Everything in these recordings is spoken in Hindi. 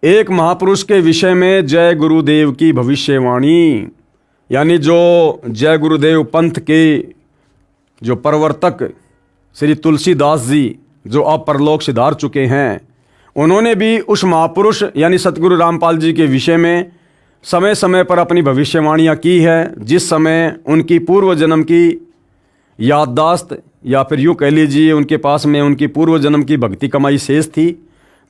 एक महापुरुष के विषय में जय गुरुदेव की भविष्यवाणी, यानी जो जय गुरुदेव पंथ के जो प्रवर्तक श्री तुलसीदास जी जो अब परलोक सिधार चुके हैं, उन्होंने भी उस महापुरुष यानी सतगुरु रामपाल जी के विषय में समय समय पर अपनी भविष्यवाणियाँ की है। जिस समय उनकी पूर्व जन्म की याददाश्त या फिर यूँ कह लीजिए उनके पास में उनकी पूर्व जन्म की भक्ति कमाई शेष थी,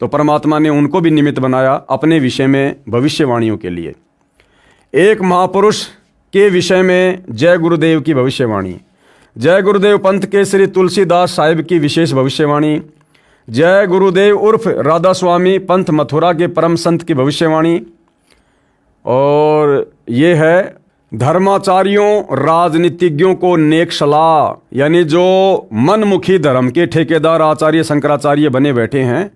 तो परमात्मा ने उनको भी निमित्त बनाया अपने विषय में भविष्यवाणियों के लिए। एक महापुरुष के विषय में जय गुरुदेव की भविष्यवाणी, जय गुरुदेव पंथ के श्री तुलसीदास साहिब की विशेष भविष्यवाणी, जय गुरुदेव उर्फ राधा स्वामी पंथ मथुरा के परम संत की भविष्यवाणी, और ये है धर्माचार्यों राजनीतिज्ञों को नेक सलाह, यानी जो मनमुखी धर्म के ठेकेदार आचार्य शंकराचार्य बने बैठे हैं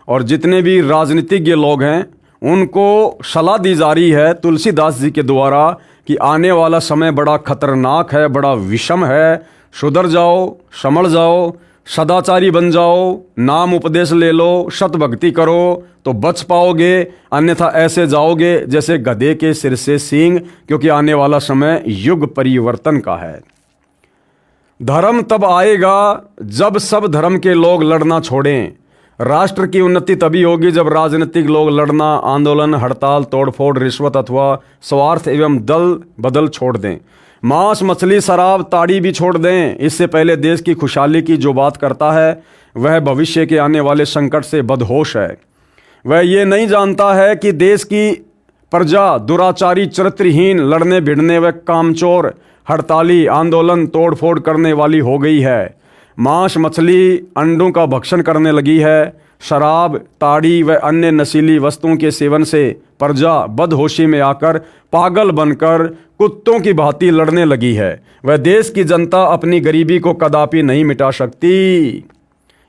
और जितने भी राजनीतिज्ञ लोग हैं उनको सलाह दी जा रही है तुलसीदास जी के द्वारा कि आने वाला समय बड़ा खतरनाक है, बड़ा विषम है, सुधर जाओ, संभल जाओ, सदाचारी बन जाओ, नाम उपदेश ले लो, सत भक्ति करो तो बच पाओगे, अन्यथा ऐसे जाओगे जैसे गधे के सिर से सींग, क्योंकि आने वाला समय युग परिवर्तन का है। धर्म तब आएगा जब सब धर्म के लोग लड़ना छोड़ें। राष्ट्र की उन्नति तभी होगी जब राजनीतिक लोग लड़ना, आंदोलन, हड़ताल, तोड़फोड़, रिश्वत अथवा स्वार्थ एवं दल बदल छोड़ दें। मांस, मछली, शराब, ताड़ी भी छोड़ दें। इससे पहले देश की खुशहाली की जो बात करता है वह भविष्य के आने वाले संकट से बदहोश है। वह ये नहीं जानता है कि देश की प्रजा दुराचारी, चरित्रहीन, लड़ने भिड़ने व कामचोर, हड़ताली, आंदोलन, तोड़फोड़ करने वाली हो गई है। मांस, मछली, अंडों का भक्षण करने लगी है। शराब, ताड़ी व अन्य नशीली वस्तुओं के सेवन से प्रजा बदहोशी में आकर पागल बनकर कुत्तों की भांति लड़ने लगी है। वह देश की जनता अपनी गरीबी को कदापि नहीं मिटा सकती।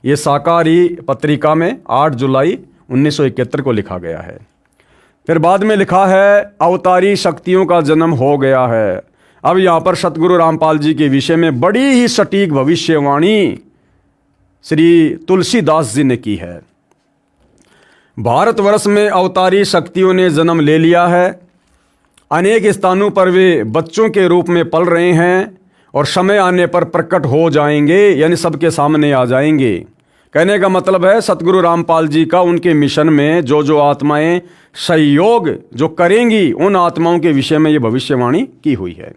ये साकारी पत्रिका में 8 जुलाई 1971 को लिखा गया है। फिर बाद में लिखा है अवतारी शक्तियों का जन्म हो गया है। अब यहाँ पर सतगुरु रामपाल जी के विषय में बड़ी ही सटीक भविष्यवाणी श्री तुलसीदास जी ने की है। भारतवर्ष में अवतारी शक्तियों ने जन्म ले लिया है। अनेक स्थानों पर वे बच्चों के रूप में पल रहे हैं और समय आने पर प्रकट हो जाएंगे, यानी सबके सामने आ जाएंगे। कहने का मतलब है सतगुरु रामपाल जी का उनके मिशन में जो आत्माएं सहयोग जो करेंगी उन आत्माओं के विषय में ये भविष्यवाणी की हुई है।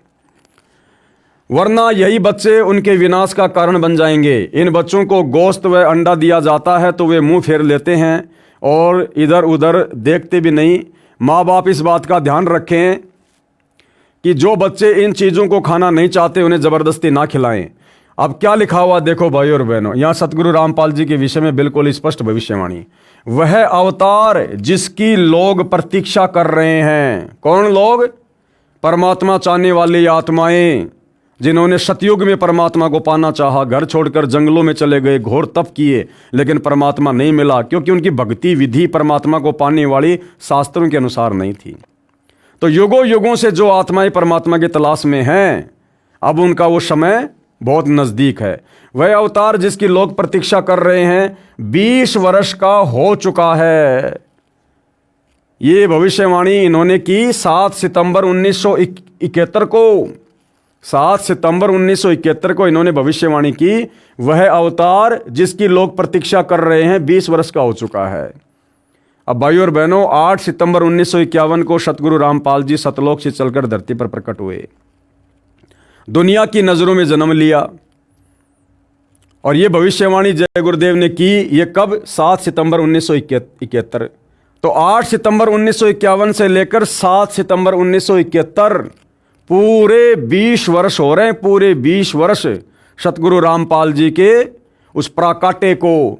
वरना यही बच्चे उनके विनाश का कारण बन जाएंगे। इन बच्चों को गोश्त व अंडा दिया जाता है तो वे मुंह फेर लेते हैं और इधर उधर देखते भी नहीं। माँ बाप इस बात का ध्यान रखें कि जो बच्चे इन चीज़ों को खाना नहीं चाहते उन्हें ज़बरदस्ती ना खिलाएं। अब क्या लिखा हुआ देखो भाई और बहनों, यहाँ सतगुरु रामपाल जी के विषय में बिल्कुल स्पष्ट भविष्यवाणी। वह अवतार जिसकी लोग प्रतीक्षा कर रहे हैं। कौन लोग? परमात्मा चाहने वाली आत्माएं, जिन्होंने सतयुग में परमात्मा को पाना चाहा, घर छोड़कर जंगलों में चले गए, घोर तप किए, लेकिन परमात्मा नहीं मिला क्योंकि उनकी भक्ति विधि परमात्मा को पाने वाली शास्त्रों के अनुसार नहीं थी। तो युगों युगों से जो आत्माएं परमात्मा की तलाश में हैं, अब उनका वो समय बहुत नज़दीक है। वह अवतार जिसकी लोग प्रतीक्षा कर रहे हैं 20 वर्ष का हो चुका है। ये भविष्यवाणी इन्होंने की 7 सितंबर 1971 को। 7 सितंबर 1971 को इन्होंने भविष्यवाणी की। वह अवतार जिसकी लोग प्रतीक्षा कर रहे हैं 20 वर्ष का हो चुका है। अब भाई और बहनों, 8 सितंबर 1951 को सतगुरु रामपाल जी सतलोक से चलकर धरती पर प्रकट हुए, दुनिया की नज़रों में जन्म लिया। और ये भविष्यवाणी जय गुरुदेव ने की। ये कब? 7 सितंबर 1971। तो 8 सितंबर 1951 से लेकर 7 सितंबर 1971 पूरे 20 वर्ष हो रहे हैं। पूरे 20 वर्ष सतगुरु रामपाल जी के उस प्राकाटे को।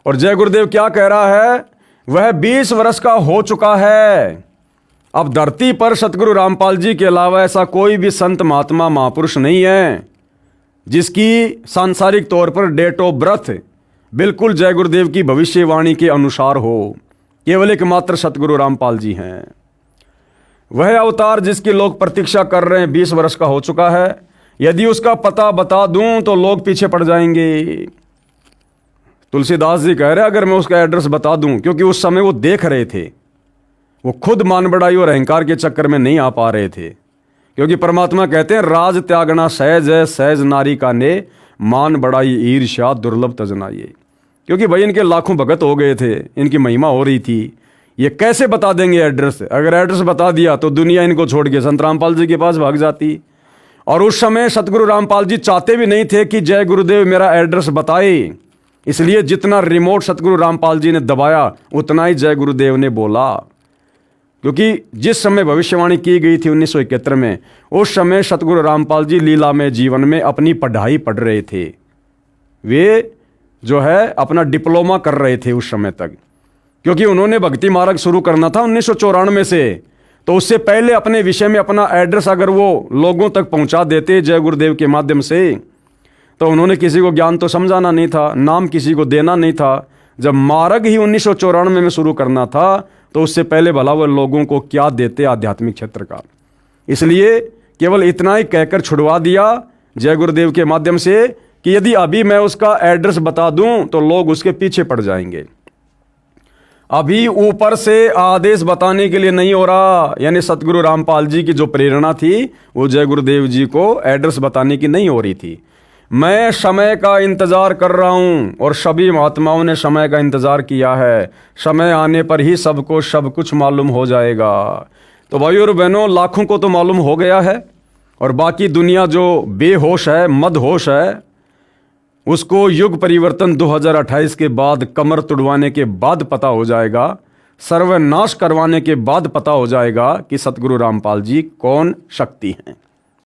और जय गुरुदेव क्या कह रहा है? वह 20 वर्ष का हो चुका है। अब धरती पर सतगुरु रामपाल जी के अलावा ऐसा कोई भी संत महात्मा महापुरुष नहीं है जिसकी सांसारिक तौर पर डेट ऑफ बर्थ बिल्कुल जय गुरुदेव की भविष्यवाणी के अनुसार हो। केवल एकमात्र सतगुरु रामपाल जी हैं। वह अवतार जिसकी लोग प्रतीक्षा कर रहे हैं 20 वर्ष का हो चुका है। यदि उसका पता बता दूं तो लोग पीछे पड़ जाएंगे। तुलसीदास जी कह रहे अगर मैं उसका एड्रेस बता दूं, क्योंकि उस समय वो देख रहे थे, वो खुद मान बढ़ाई और अहंकार के चक्कर में नहीं आ पा रहे थे। क्योंकि परमात्मा कहते हैं राज त्यागना सहज है, सहज नारी का ने मान बढ़ाई ईर्ष्या दुर्लभ तजना ये। क्योंकि भाई इनके लाखों भगत हो गए थे, इनकी महिमा हो रही थी, ये कैसे बता देंगे एड्रेस? अगर एड्रेस बता दिया तो दुनिया इनको छोड़ के संत रामपाल जी के पास भाग जाती। और उस समय सतगुरु रामपाल जी चाहते भी नहीं थे कि जय गुरुदेव मेरा एड्रेस बताए, इसलिए जितना रिमोट सतगुरु रामपाल जी ने दबाया उतना ही जय गुरुदेव ने बोला। क्योंकि जिस समय भविष्यवाणी की गई थी 1971 में, उस समय सतगुरु रामपाल जी लीला में जीवन में अपनी पढ़ाई पढ़ रहे थे। वे जो है अपना डिप्लोमा कर रहे थे उस समय तक, क्योंकि उन्होंने भक्ति मार्ग शुरू करना था 1994 से। तो उससे पहले अपने विषय में अपना एड्रेस अगर वो लोगों तक पहुंचा देते जय गुरुदेव के माध्यम से, तो उन्होंने किसी को ज्ञान तो समझाना नहीं था, नाम किसी को देना नहीं था। जब मार्ग ही 1994 में शुरू करना था, तो उससे पहले भला वो लोगों को क्या देते आध्यात्मिक क्षेत्र का। इसलिए केवल इतना ही कहकर छुड़वा दिया जय गुरुदेव के माध्यम से कि यदि अभी मैं उसका एड्रेस बता दूं तो लोग उसके पीछे पड़ जाएंगे। अभी ऊपर से आदेश बताने के लिए नहीं हो रहा, यानी सतगुरु रामपाल जी की जो प्रेरणा थी वो जय गुरुदेव जी को एड्रेस बताने की नहीं हो रही थी। मैं समय का इंतजार कर रहा हूं और सभी महात्माओं ने समय का इंतजार किया है। समय आने पर ही सबको सब कुछ मालूम हो जाएगा। तो भाइयों और बहनों, लाखों को तो मालूम हो गया है, और बाकी दुनिया जो बेहोश है, मदहोश है, उसको युग परिवर्तन 2028 के बाद, कमर तुड़वाने के बाद पता हो जाएगा, सर्वनाश करवाने के बाद पता हो जाएगा कि सतगुरु रामपाल जी कौन शक्ति हैं।